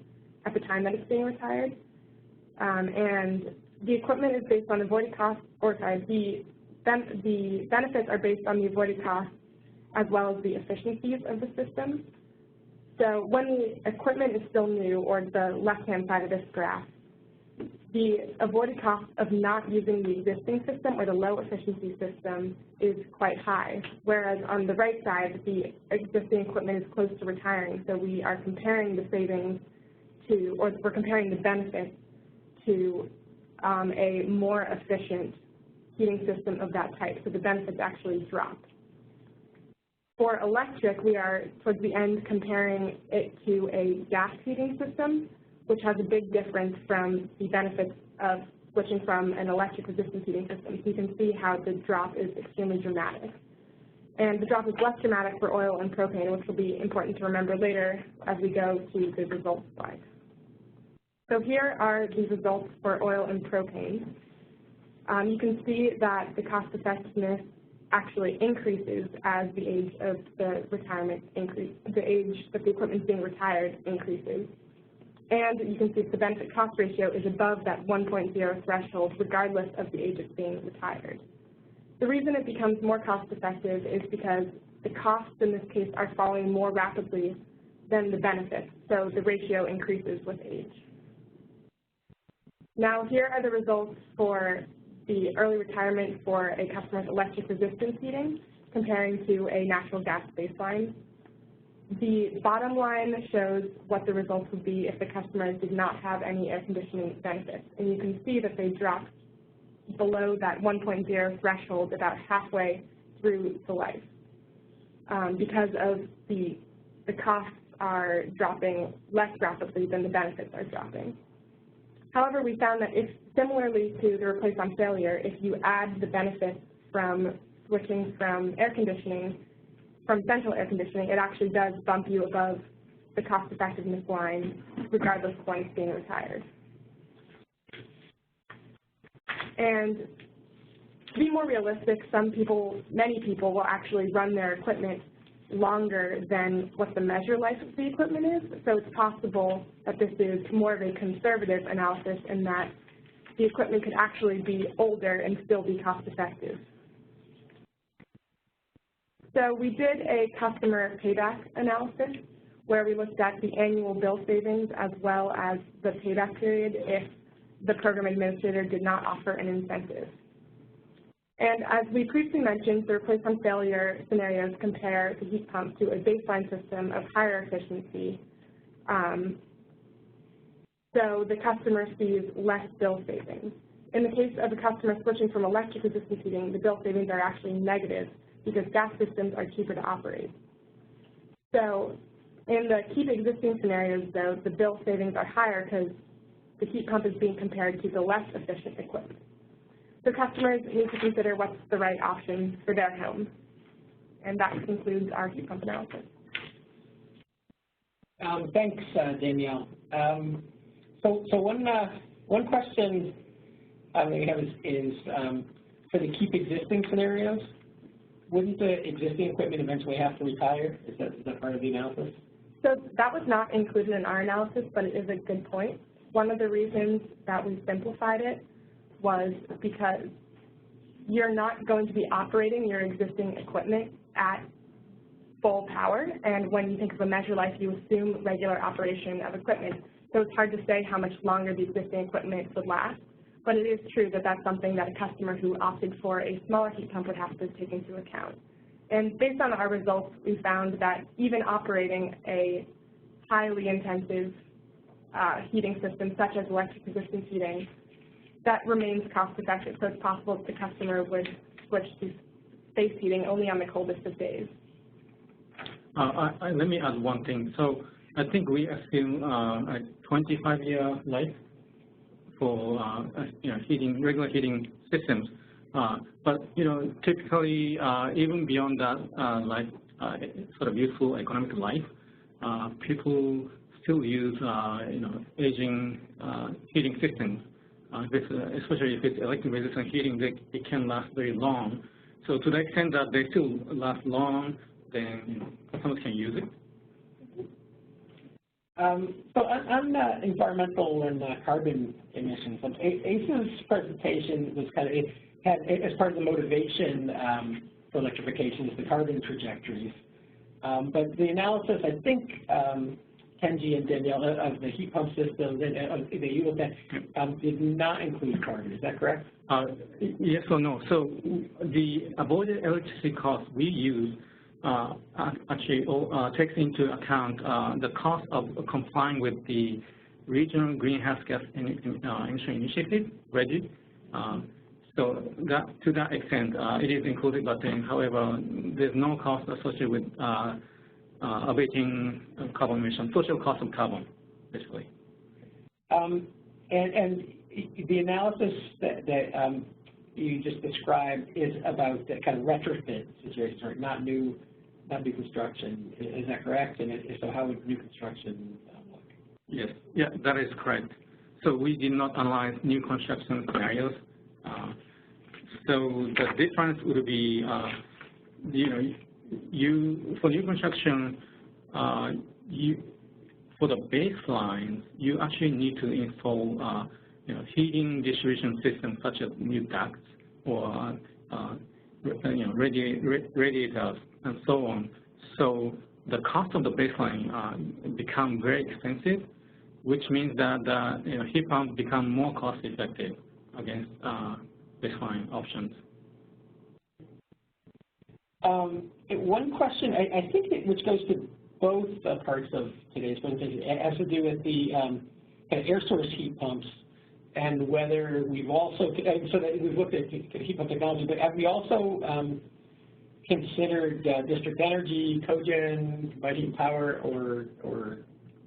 at the time that it's being retired. And the equipment is based on avoided costs, or sorry, the benefits are based on the avoided costs as well as the efficiencies of the system. So when the equipment is still new, or the left-hand side of this graph, the avoided cost of not using the existing system or the low efficiency system is quite high, whereas on the right side, the existing equipment is close to retiring. So we are comparing the savings to, or we're comparing the benefits to a more efficient heating system of that type. So the benefits actually drop. For electric, we are towards the end comparing it to a gas heating system, which has a big difference from the benefits of switching from an electric resistance heating system. So you can see how the drop is extremely dramatic. And the drop is less dramatic for oil and propane, which will be important to remember later as we go to the results slide. So here are the results for oil and propane. You can see that the cost effectiveness actually increases as the age of the retirement increases, the age that the equipment is being retired increases. And you can see the benefit cost ratio is above that 1.0 threshold regardless of the age it's being retired. The reason it becomes more cost effective is because the costs in this case are falling more rapidly than the benefits, so the ratio increases with age. Now here are the results for the early retirement for a customer's electric resistance heating comparing to a natural gas baseline. The bottom line shows what the results would be if the customer did not have any air conditioning benefits. And you can see that they dropped below that 1.0 threshold about halfway through the life because of the costs are dropping less rapidly than the benefits are dropping. However, we found that if, similarly to the replace on failure, if you add the benefits from switching from air conditioning, from central air conditioning, it actually does bump you above the cost effectiveness line regardless of when it's being retired. And to be more realistic, many people will actually run their equipment longer than what the measure life of the equipment is. So it's possible that this is more of a conservative analysis in that the equipment could actually be older and still be cost effective. So we did a customer payback analysis where we looked at the annual bill savings as well as the payback period if the program administrator did not offer an incentive. And as we previously mentioned, the replace on failure scenarios compare the heat pump to a baseline system of higher efficiency. So the customer sees less bill savings. In the case of a customer switching from electric resistance heating, the bill savings are actually negative because gas systems are cheaper to operate. So in the keep existing scenarios, though, the bill savings are higher because the heat pump is being compared to the less efficient equipment. So customers need to consider what's the right option for their home. And that concludes our heat pump analysis. Thanks, Danielle. So one question we have is for the keep existing scenarios, wouldn't the existing equipment eventually have to retire? Is that part of the analysis? So that was not included in our analysis, but it is a good point. One of the reasons that we simplified it was because you're not going to be operating your existing equipment at full power, and when you think of a measure life, you assume regular operation of equipment. So it's hard to say how much longer the existing equipment would last, but it is true that that's something that a customer who opted for a smaller heat pump would have to take into account. And based on our results, we found that even operating a highly intensive heating system, such as electric resistance heating, that remains cost effective. So it's possible that the customer would switch to space heating only on the coldest of days. Let me add one thing. So I think we assume a 25-year life for regular heating systems. But typically even beyond that life sort of useful economic life, people still use aging heating systems. Especially if it's electric resistant heating, it can last very long. So to the extent that they still last long, then customers can use it. So on environmental and carbon emissions, Asa's presentation was kind of, it had, as part of the motivation for electrification is the carbon trajectories. But the analysis, I think, Kenji and Danielle, of the heat pump systems that you looked at did not include carbon. Is that correct? Yes or no. So the avoided electricity cost we use actually takes into account the cost of complying with the Regional Greenhouse Gas Emission Initiative, RGGI. So that, to that extent, it is included, but then, however, there's no cost associated with abating carbon emission, social cost of carbon, basically. And the analysis that you just described is about the kind of retrofit situations, right? Not new construction. Is that correct? And if so, how would new construction look? Yes, yeah, that is correct. So we did not analyze new construction scenarios. So the difference would be, for new construction, for the baseline, you actually need to install, heating distribution systems such as new ducts or, radiators and so on. So the cost of the baseline become very expensive, which means that heat pumps become more cost effective against baseline options. One question, I think, which goes to both parts of today's presentation, it has to do with the air source heat pumps and whether we've also, so that we've looked at heat pump technology, but have we also considered district energy, cogen, combined heat and power, or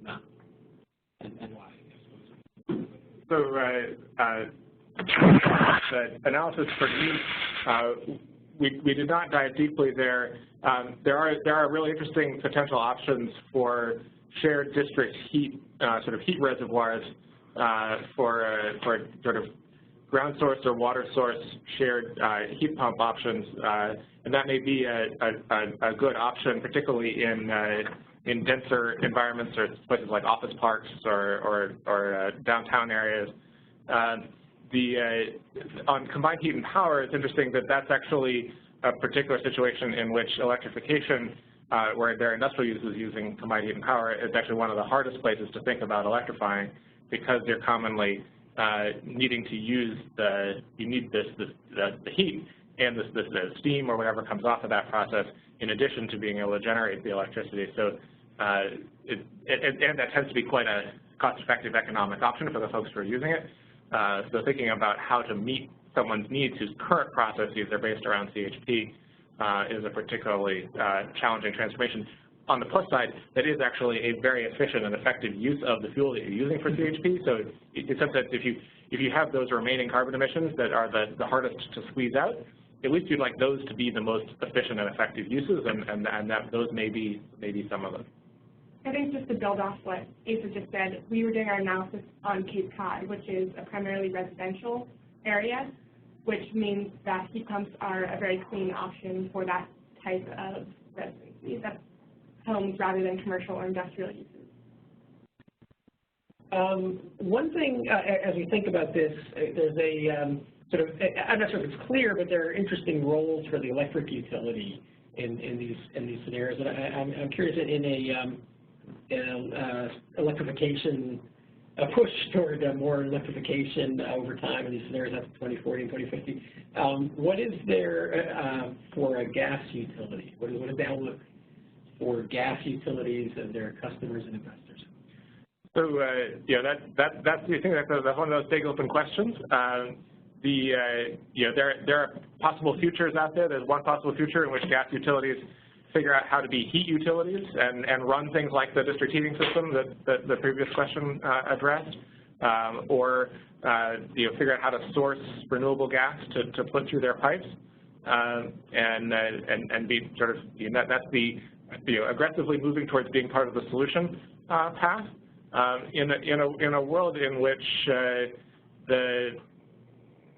not, and why? So the analysis for heat, we did not dive deeply there. There are really interesting potential options for shared district heat, sort of heat reservoirs for sort of ground source or water source shared heat pump options, and that may be a good option, particularly in denser environments or places like office parks or downtown areas. On combined heat and power, it's interesting that that's actually a particular situation in which electrification, where there are industrial uses using combined heat and power, is actually one of the hardest places to think about electrifying, because you're commonly needing to use the heat and the steam or whatever comes off of that process, in addition to being able to generate the electricity. So and that tends to be quite a cost-effective economic option for the folks who are using it. So thinking about how to meet someone's needs whose current processes are based around CHP is a particularly challenging transformation. On the plus side, that is actually a very efficient and effective use of the fuel that you're using for CHP. So it's something that if you have those remaining carbon emissions that are the hardest to squeeze out, at least you'd like those to be the most efficient and effective uses, and that those may be some of them. I think just to build off what Asa just said, we were doing our analysis on Cape Cod, which is a primarily residential area, which means that heat pumps are a very clean option for that type of residency. That's homes rather than commercial or industrial uses. One thing, as we think about this, there's a sort of, I'm not sure if it's clear, but there are interesting roles for the electric utility in these scenarios. And I'm curious, in electrification, a push toward more electrification over time in these scenarios after 2040 and 2050. What is there for a gas utility? What is the outlook for gas utilities and their customers and investors? So that's one of those big open questions. There are possible futures out there. There's one possible future in which gas utilities figure out how to be heat utilities and run things like the district heating system that the previous question addressed, or figure out how to source renewable gas to put through their pipes. and be sort of, that's the aggressively moving towards being part of the solution path. In a world in which the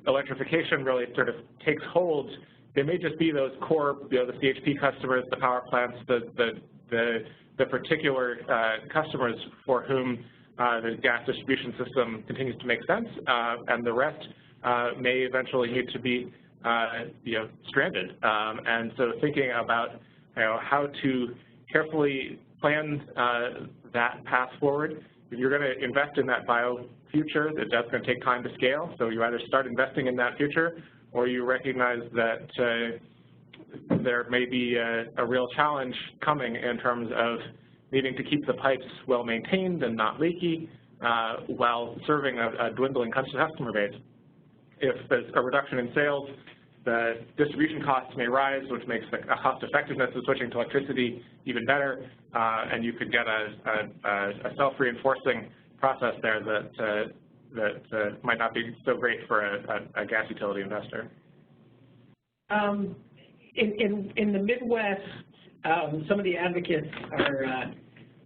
electrification really sort of takes hold, they may just be those core, the CHP customers, the power plants, the particular customers for whom the gas distribution system continues to make sense, and the rest may eventually need to be, stranded. And so thinking about, how to carefully plan that path forward. If you're going to invest in that bio future, that's going to take time to scale. So you either start investing in that future, or you recognize that there may be a real challenge coming in terms of needing to keep the pipes well maintained and not leaky while serving a dwindling customer base. If there's a reduction in sales, the distribution costs may rise, which makes the cost effectiveness of switching to electricity even better, and you could get a self-reinforcing process there that might not be so great for a gas utility investor. In the Midwest, some of the advocates are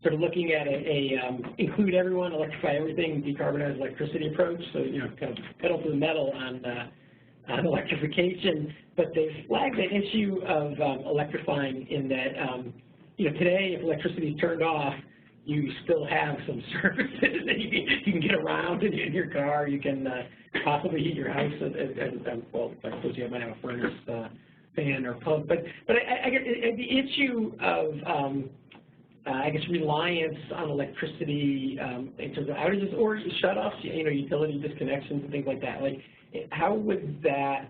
sort of looking at include everyone, electrify everything, decarbonize electricity approach. So kind of pedal to the metal on electrification. But they flagged the issue of electrifying in that today if electricity is turned off, you still have some services that you can get around in your car. You can possibly heat your house, well, I suppose you might have a furnace, fan, or pump. But I guess the issue of reliance on electricity in terms of outages or shutoffs, utility disconnections and things like that. Like, how would that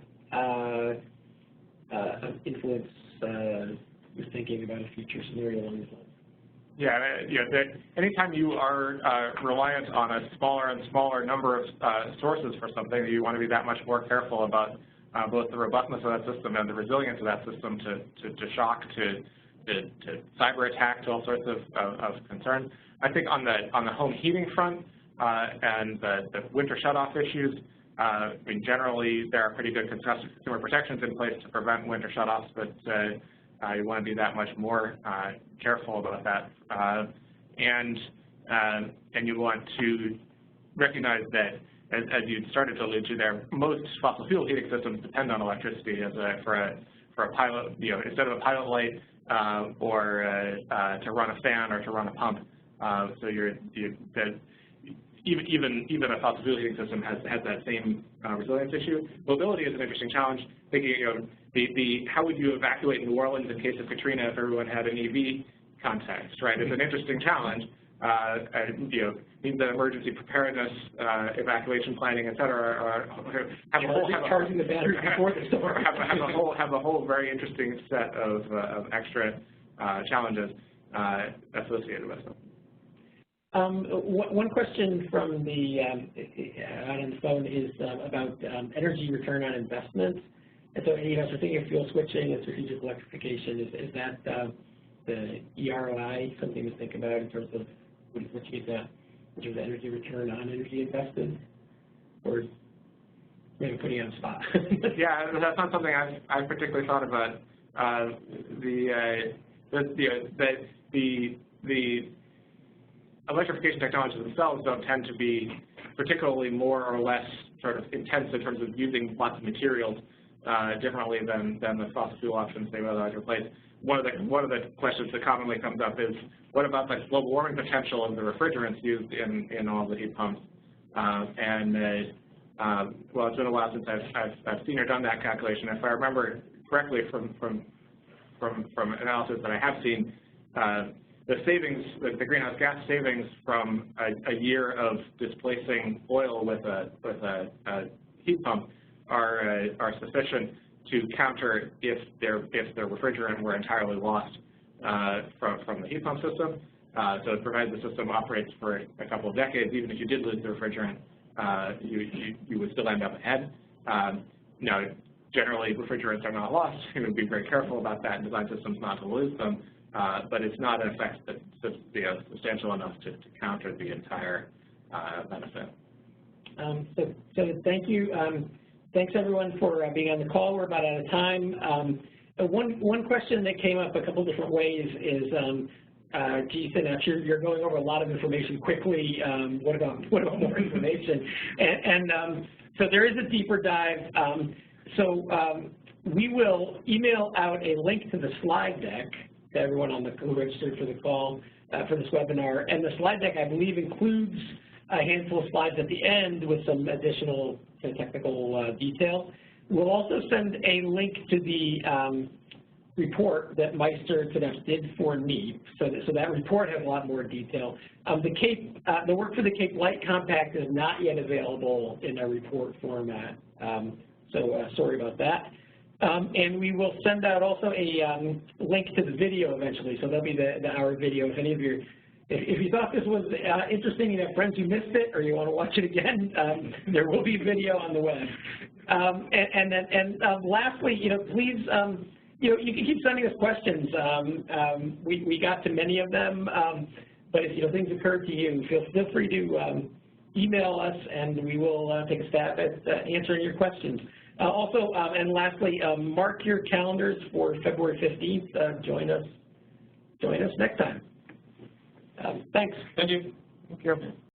influence your thinking about a future scenario along these lines? Yeah, anytime you are reliant on a smaller and smaller number of sources for something, you want to be that much more careful about both the robustness of that system and the resilience of that system to shock, to cyber attack, to all sorts of concerns. I think on the home heating front and the winter shutoff issues, generally there are pretty good consumer protections in place to prevent winter shutoffs, but you want to be that much more careful about that. And you want to recognize that, as you started to allude to there, most fossil fuel heating systems depend on electricity for a pilot, instead of a pilot light or to run a fan or to run a pump. So even a fossil fuel heating system has that same resilience issue. Mobility is an interesting challenge. Thinking, how would you evacuate New Orleans in case of Katrina if everyone had an EV context, right? It's an interesting challenge. Means that emergency preparedness, evacuation planning, et cetera, have charging the battery before the storm. have a whole very interesting set of extra challenges associated with them. One question from the on the phone is about energy return on investment. And so, so thinking of fuel switching and strategic electrification, is that the EROI something to think about in terms of what you get in terms of energy return on energy invested, or maybe putting you on the spot? Yeah, that's not something I've particularly thought about. The electrification technologies themselves don't tend to be particularly more or less sort of intense in terms of using lots of materials differently than the fossil fuel options they would otherwise replace. One of the questions that commonly comes up is, what about the global warming potential of the refrigerants used in all the heat pumps? Well, it's been a while since I've seen or done that calculation. If I remember correctly from analysis that I have seen, the savings, the greenhouse gas savings from a year of displacing oil with a heat pump are sufficient to counter if the refrigerant were entirely lost from the heat pump system. So provided the system operates for a couple of decades, even if you did lose the refrigerant, you would still end up ahead. Now, generally, refrigerants are not lost. You would be very careful about that and design systems not to lose them. But it's not an effect that's substantial enough to counter the entire benefit. So thank you. thanks everyone for being on the call. We're about out of time. One question that came up a couple different ways is, gee, Synapse, you're going over a lot of information quickly. What about more information? So there is a deeper dive. We will email out a link to the slide deck to everyone who registered for the call for this webinar. And the slide deck, I believe, includes a handful of slides at the end with some additional technical detail. We'll also send a link to the report that Meister and Synapse did for NEEP. So that report has a lot more detail. The work for the Cape Light Compact is not yet available in a report format. Sorry about that. And we will send out also a link to the video eventually. So that'll be the hour video. If any of you, if you thought this was interesting and you have friends who missed it or you want to watch it again, there will be video on the web. Lastly, please, you can keep sending us questions. We got to many of them, but if things occur to you, feel free to email us, and we will take a stab at answering your questions. Also, and lastly, mark your calendars for February 15th. Join us next time. Thanks. Thank you. Thank you.